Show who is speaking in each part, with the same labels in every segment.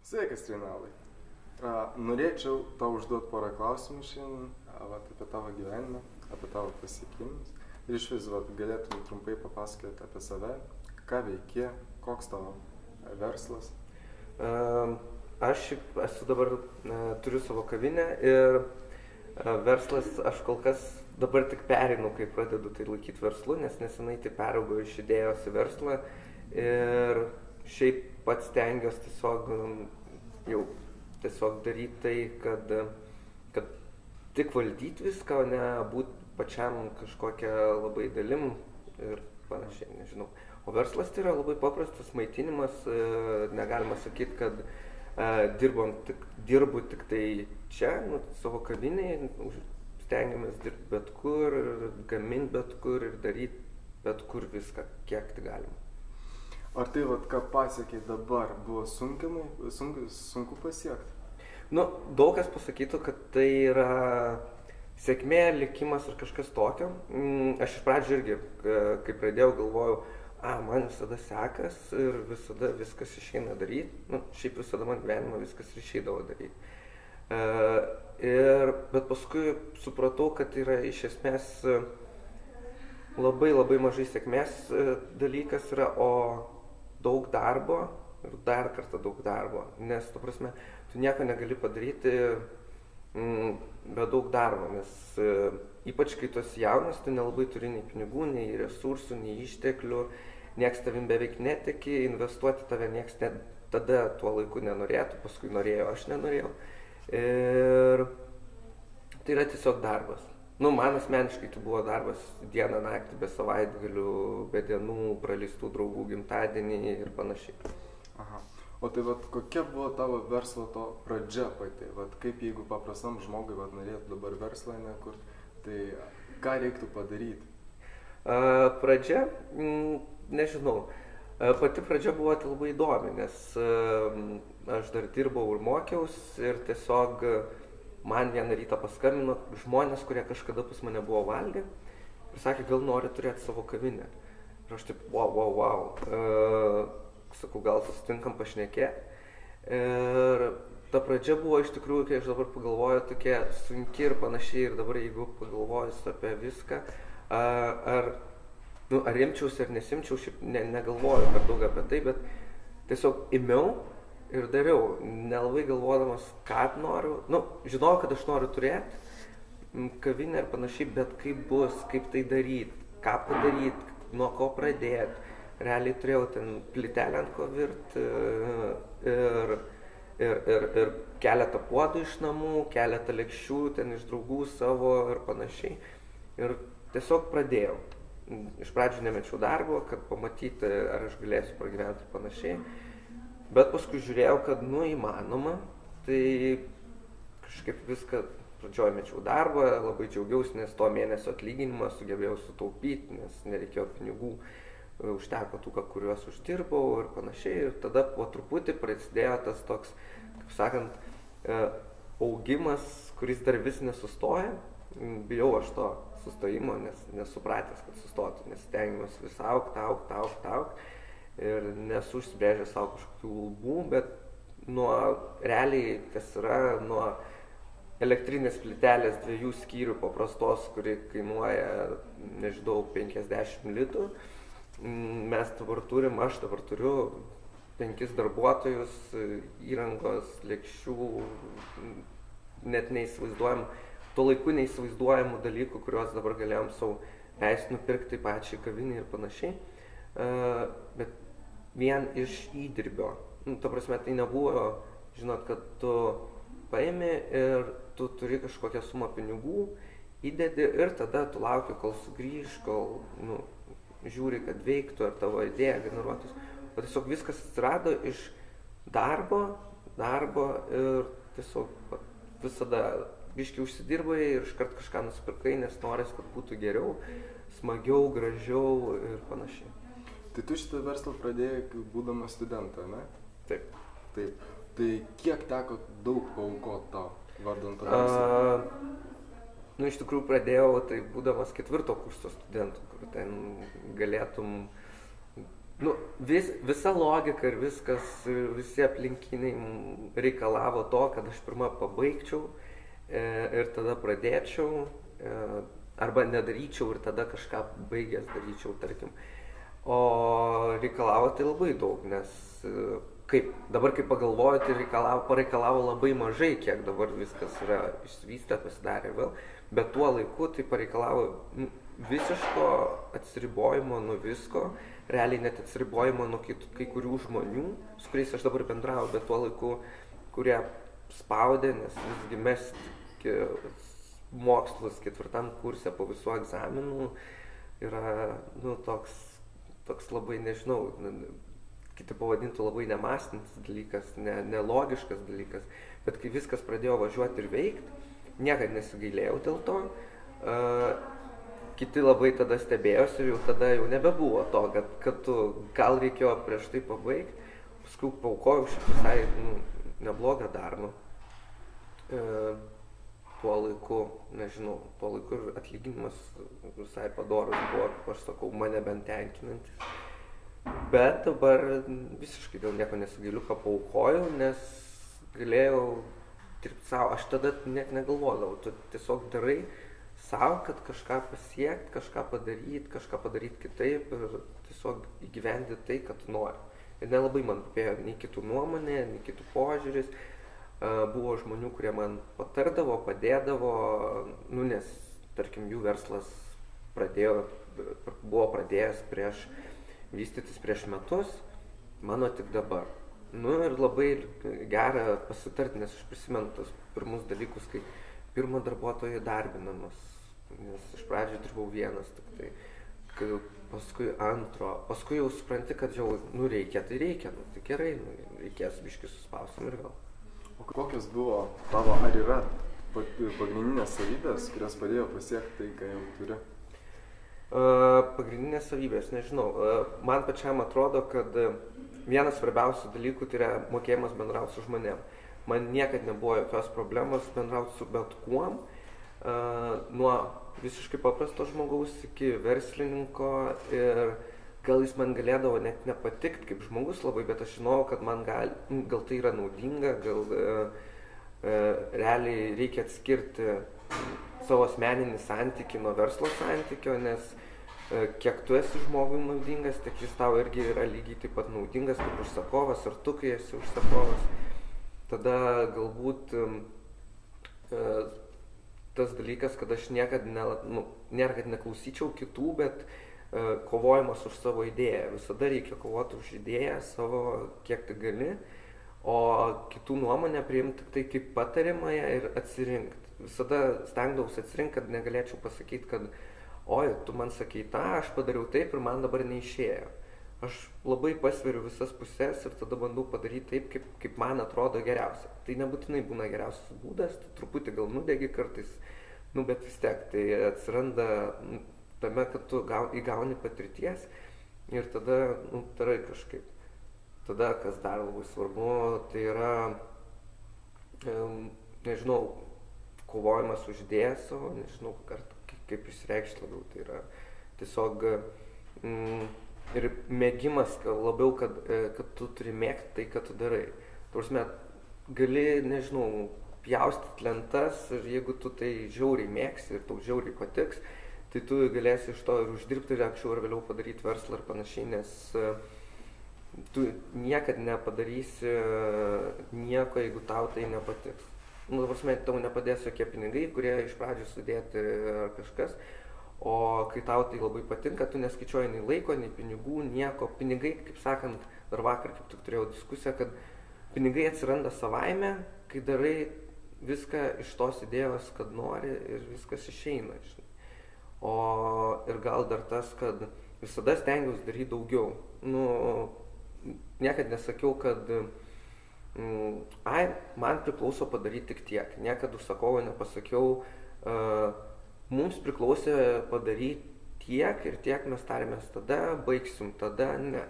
Speaker 1: Sveikas, Reinaldai. Norėčiau tau užduoti porą klausimų šiandien apie tavo gyvenimą, apie tavo pasiekimus. Ir iš vis galėtum trumpai papasakoti apie save, ką veiki, koks tavo verslas.
Speaker 2: Aš esu dabar, turiu savo kavinę ir verslas aš kol kas dabar tik perinu, kai pradedu tai laikyti verslu, nes nesenai tai peraugo iš idėjos į verslą ir šiaip pats stengiuosi tiesiog daryti tai, kad tik valdyti viską, o ne būti pačiam kažkokią labai dalim ir panašiai, nežinau. O verslas tai yra labai paprastas maitinimas, negalima sakyti, kad dirbu tik tai čia, savo kavinėje, stengiamės dirbti bet kur, gaminti bet kur ir daryti bet kur viską, kiek tai galima.
Speaker 1: Ar tai, ką pasiekiai dabar, buvo sunku pasiekti?
Speaker 2: Daug kas pasakytų, kad tai yra sėkmė, likimas ar kažkas tokio. Aš iš pradžių irgi, kai pradėjau, galvojau, man visada sekas ir visada viskas išeina daryti. Šiaip visada man gyvenime viskas išeidavo daryti. Bet paskui supratau, kad tai yra iš esmės labai mažai sėkmės dalykas yra, o daug darbo ir dar kartą daug darbo. Nes, ta prasme, tu nieko negali padaryti be daug darbo, nes ypač kai tu esi jaunas, tu nelabai turi nei pinigų, nei resursų, nei išteklių, nieks tavim beveik netiki, investuoti tave nieks tada tuo laiku nenorėtų, paskui norėjo, aš nenorėjau. Ir tai yra tiesiog darbas. Man asmeniškai tai buvo darbas dieną naktį, be savaitgalių, be dienų, praleistų draugų gimtadienį ir panašiai.
Speaker 1: Aha. O tai kokia buvo tavo verslo to pradžia pati? Kaip jeigu paprastam žmogui norėtų dabar verslą nekurti, tai ką reiktų padaryti?
Speaker 2: Pradžia, nežinau. Pati pradžia buvo tai labai įdomi, nes aš dar dirbau ir mokiausi ir tiesiog man vieną rytą paskambino žmonės, kurie kažkada pas mane buvo valgę ir sakė, gal nori turėti savo kavinę. Ir aš taip, wow. Sakau, gal susitinkam pašnekėti. Ir ta pradžia buvo iš tikrųjų, kai aš dabar pagalvoju, tokia sunki ir panašiai. Ir dabar jeigu pagalvojus apie viską, ar imčiausi ar nesimčiausi, negalvoju per daug apie tai, bet tiesiog ėmiau ir dariau, nelabai galvodamas, ką noriu. Žinojau, kad aš noriu turėti kavinę ir panašiai, bet kaip bus, kaip tai daryti, ką padaryti, nuo ko pradėti. Realiai turėjau ten plytelę ant ko virti ir keletą puodų iš namų, keletą lėkščių ten iš draugų savo ir panašiai. Ir tiesiog pradėjau. Iš pradžių nemečiau darbo, kad pamatyti, ar aš galėsiu pragyventi ir panašiai. Bet paskui žiūrėjau, kad įmanoma, tai kažkaip viską pradžioj mečiau darbą, labai džiaugiausi, nes to mėnesio atlyginimą sugebėjau sutaupyti, nes nereikėjo pinigų, užteko tų, kuriuos uždirbau ir panašiai. Ir tada po truputį prasidėjo tas toks, kaip sakant, augimas, kuris dar vis nesustoja. Bijau aš to sustojimo, nes nesupratęs, kad sustotų, nes stengiamės vis augt. Ir nesu užsibrėžęs savo kažkokių lubų, bet realiai, kas yra, nuo elektrinės plytelės 2 skyrių paprastos, kuri kainuoja, nežinau, 50 litų. Aš dabar turiu 5 darbuotojus, įrangos, lėkščių, net neįsivaizduojam, tuo laiku neįsivaizduojamų dalykų, kuriuos dabar galėjom savo leisti nupirkti pačiai kavinį ir panašiai. Bet vien iš įdirbio. Ta prasme, tai nebuvo, žinot, kad tu paimi ir tu turi kažkokią sumą pinigų, įdedi ir tada tu lauki, kol sugrįž, kol žiūri, kad veiktų ar tavo idėja generuotus. O tiesiog viskas atsirado iš darbo ir tiesiog visada biškį užsidirbai ir iškart kažką nusipirkai, nes norės, kad būtų geriau, smagiau, gražiau ir panašiai.
Speaker 1: Tai tu šitą verslą pradėjai, būdamas studentą, ne?
Speaker 2: Taip.
Speaker 1: Tai kiek teko daug paaukoti tau, vardant to verslą?
Speaker 2: Iš tikrųjų pradėjau, tai būdamas 4. kurso studentų, kur ten galėtum Nu, visa logika ir viskas, visi aplinkiniai reikalavo to, kad aš pirmą pabaigčiau ir tada pradėčiau, arba nedaryčiau ir tada kažką baigęs daryčiau, tarkim. O reikalavo tai labai daug, nes dabar kaip pagalvoju, tai pareikalavo labai mažai, kiek dabar viskas yra išsivystę, pasidarė vėl, bet tuo laiku tai pareikalavo visiško atsiribojimo nuo visko, realiai net atsiribojimo nuo kai kurių žmonių, su kuriais aš dabar bendrauju, bet tuo laiku, kurie spaudė, nes visgi mesti mokslus 4 kurse po visų egzaminų yra, toks labai, nežinau, kiti pavadintų labai nemąstantis dalykas, nelogiškas dalykas, bet kai viskas pradėjo važiuoti ir veikti, niekad nesigailėjau dėl to. Kiti labai tada stebėjosi ir jau tada jau nebebuvo to, kad tu gal reikėjo prieš tai pabaigti, paskui paaukojau šitą visai neblogą darbą. Tuo laiku, nežinau, tuo laiku ir atlyginimas visai padorus buvo, kaip aš sakau, mane bent tenkinantis. Bet dabar visiškai dėl nieko nesigailiu, ką paaukojau, nes galėjau dirbti savo. Aš tada net negalvodavau, tu tiesiog darai savo, kad kažką pasiekti, kažką padaryti kitaip ir tiesiog įgyvendinti tai, kad tu nori. Ir nelabai man rūpėjo nei kitų nuomonė, nei kitų požiūris. Buvo žmonių, kurie man patardavo, padėdavo, nes, tarkim, jų verslas buvo pradėjęs vystytis prieš metus, mano tik dabar. Ir labai gera pasitarti, nes aš prisimenu tos pirmus dalykus, kai pirmo darbuotojo įdarbinamas, nes iš pradžių dirbau vienas tik tai, paskui antro, paskui jau supranti, kad jau, reikia, tai gerai, reikės biškį suspausim ir vėl.
Speaker 1: O kokios buvo tavo, ar yra pagrindinės savybės, kurios padėjo pasiekti tai, ką jau turi?
Speaker 2: Pagrindinės savybės, nežinau. Man pačiam atrodo, kad vienas svarbiausių dalykų tai yra mokėjimas bendrauti su žmonėm. Man niekad nebuvo jokios problemos bendrauti su bet kuom, nuo visiškai paprasto žmogaus iki verslininko, ir gal jis man galėdavo net nepatikti kaip žmogus labai, bet aš žinojau, kad man gal tai yra naudinga, gal realiai reikia atskirti savo asmeninį santykį nuo verslo santykio, nes kiek tu esi žmogui naudingas, tiek jis tau irgi yra lygiai taip pat naudingas kaip užsakovas, ar tu, kai esi užsakovas. Tada galbūt tas dalykas, kad aš nėra, kad neklausyčiau kitų, bet kovojimas už savo idėją. Visada reikia kovoti už idėją savo, kiek tai gali, o kitų nuomonę priimti tik tai kaip patarimąją ir atsirinkti. Visada stengdavausi atsirinkti, kad negalėčiau pasakyti, kad oi, tu man sakei tą, aš padariau taip ir man dabar neišėjo. Aš labai pasveriu visas pusės ir tada bandau padaryti taip, kaip man atrodo geriausia. Tai nebūtinai būna geriausias būdas, tai truputį gal nudegi kartais, bet vis tiek tai atsiranda tame, kad tu įgauni patirties ir tada darai kažkaip. Tada, kas dar labai svarbu, tai yra, nežinau, kovojimas už idėją savo, nežinau, kaip išsireikšti labiau, tai yra tiesiog ir mėgimas labiau, kad tu turi mėgti tai, kad tu darai. Tuomet gali, nežinau, pjaustyti lentas ir jeigu tu tai žiauriai mėgsi ir tau žiauriai patiks, tai tu galėsi iš to ir uždirbti ir anksčiau ar vėliau padaryti verslą ir panašiai, nes tu niekad nepadarysi nieko, jeigu tau tai nepatiks. Tau nepadės jokie pinigai, kurie iš pradžių sudėti ar kažkas, o kai tau tai labai patinka, tu neskaičiuoji nei laiko, nei pinigų, nieko. Pinigai, kaip sakant, dar vakar kaip tik turėjau diskusiją, kad pinigai atsiranda savaime, kai darai viską iš tos idėjos, kad nori ir viskas išeina. Ir gal dar tas, kad visada stengiausi daryti daugiau. Niekad nesakiau, kad man priklauso padaryti tik tiek. Niekad užsakovo nepasakiau, mums priklausė padaryti tiek ir tiek mes tarėmės tada, baigsim tada, ne.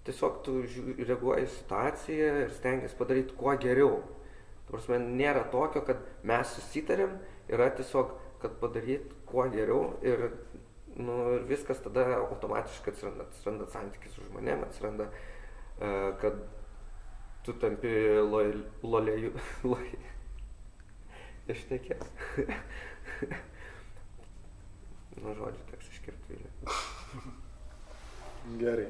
Speaker 2: Tiesiog tu reaguoji į situaciją ir stengiasi padaryti kuo geriau. Nėra tokio, kad mes susitarėm, yra tiesiog, kad padaryti kuo geriau ir nu, ir viskas tada automatiškai atsiranda santykis su žmonėm, atsiranda, kad tu tampi lolėjų, išnekė. Nu, žodžiu, teks iškirpti Vilnių.
Speaker 1: Gerai.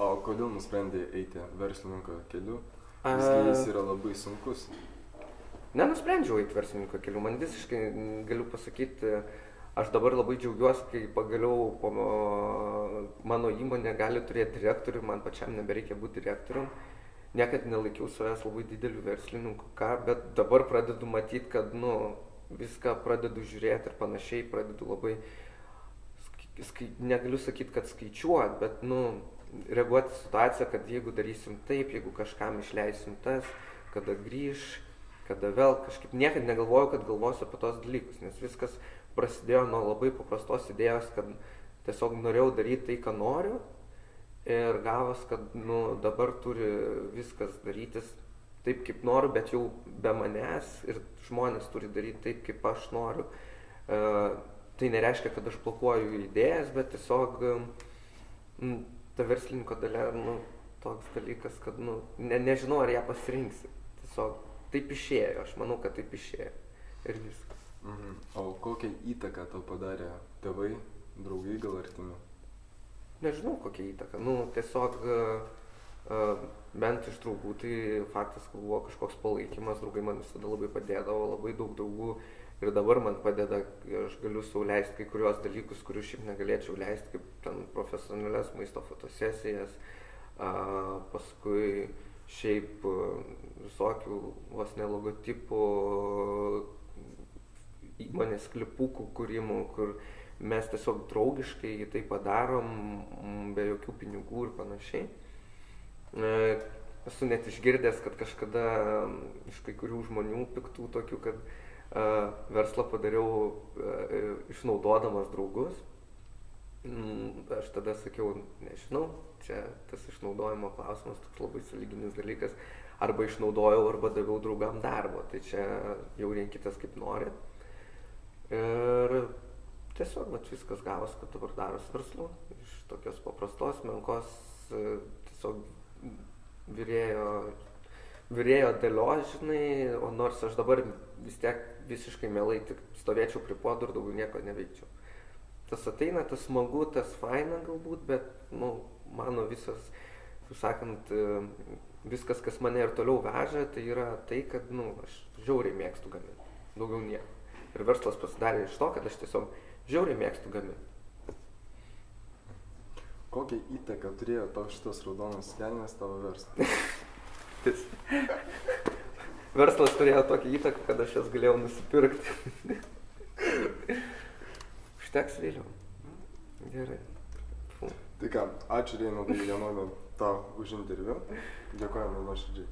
Speaker 1: O kodėl nusprendė eiti verslininko keliu? Visgi jis yra labai sunkus.
Speaker 2: Nenusprendžiau eiti verslininko keliu. Man visiškai, galiu pasakyti, aš dabar labai džiaugiuosi, kai pagaliau mano įmonė gali turėti direktorių, man pačiam nebereikia būti direktorium. Niekad nelaikiau savęs labai dideliu verslininku, bet dabar pradedu matyti, kad, nu, viską pradedu žiūrėti ir panašiai, pradedu labai, negaliu sakyti, kad skaičiuoti, bet, nu, reaguoti situaciją, kad jeigu darysim taip, jeigu kažkam išleisim tas, kada grįž, kada vėl kažkaip, niekad negalvojau, kad galvosiu apie tos dalykus, nes viskas prasidėjo nuo labai paprastos idėjos, kad tiesiog norėjau daryti tai, ką noriu ir gavos, kad, nu, dabar turi viskas darytis taip, kaip noriu, bet jau be manęs ir žmonės turi daryti taip, kaip aš noriu. Tai nereiškia, kad aš blokuoju idėjas, bet tiesiog ta verslininko dalia, nu, toks dalykas, kad, nu, nežinau, ar ją pasirinksi. Tiesiog taip išėjo, aš manau, kad taip išėjo ir viskas.
Speaker 1: O kokią įtaką tau padarė tėvai, draugai, gal artimi?
Speaker 2: Nežinau, kokią įtaką. Nu, tiesiog bent iš draugų, tai faktas, kad buvo kažkoks palaikymas, draugai man visada labai padėdavo, labai daug draugų ir dabar man padeda, aš galiu sau leisti kai kurios dalykus, kurių šiaip negalėčiau leisti, kaip ten profesionalias maisto fotosesijas, paskui šiaip visokių vos ne logotipų, įmonės klipukų kūrimų, kur mes tiesiog draugiškai tai padarom, be jokių pinigų ir panašiai. Esu net išgirdęs, kad kažkada iš kai kurių žmonių piktų tokių, kad verslą padariau išnaudodamas draugus. Aš tada sakiau, nežinau, čia tas išnaudojimo klausimas toks labai sąlyginis dalykas. Arba išnaudojau, arba daviau draugam darbo, tai čia jau rinkitės kaip norit. Ir tiesiog viskas gavos, kad dabar daros verslu. Iš tokios paprastos, menkos, tiesiog virėjo dėlios, žinai, o nors aš dabar vis tiek visiškai mielai tik stovėčiau prie puodų ir daugiau nieko neveikčiau. Tas ateina, tas smagu, tas faina galbūt, bet, nu, mano visas, kaip sakant, viskas, kas mane ir toliau veža, tai yra tai, kad, nu, aš žiauriai mėgstu gaminti, daugiau nieko. Ir verslas pasidarė iš to, kad aš tiesiog žiauriai mėgstu gaminti.
Speaker 1: Kokią įtaką turėjo tau šitas raudonas kelnes tavo verslui?
Speaker 2: Verslas turėjo tokią įtaką, kad aš jas galėjau nusipirkti. Užteks vėliau. Gerai.
Speaker 1: Tai ką, ačiū Reinaldai Janoni tau už interviu. Dėkojame nuoširdžiai.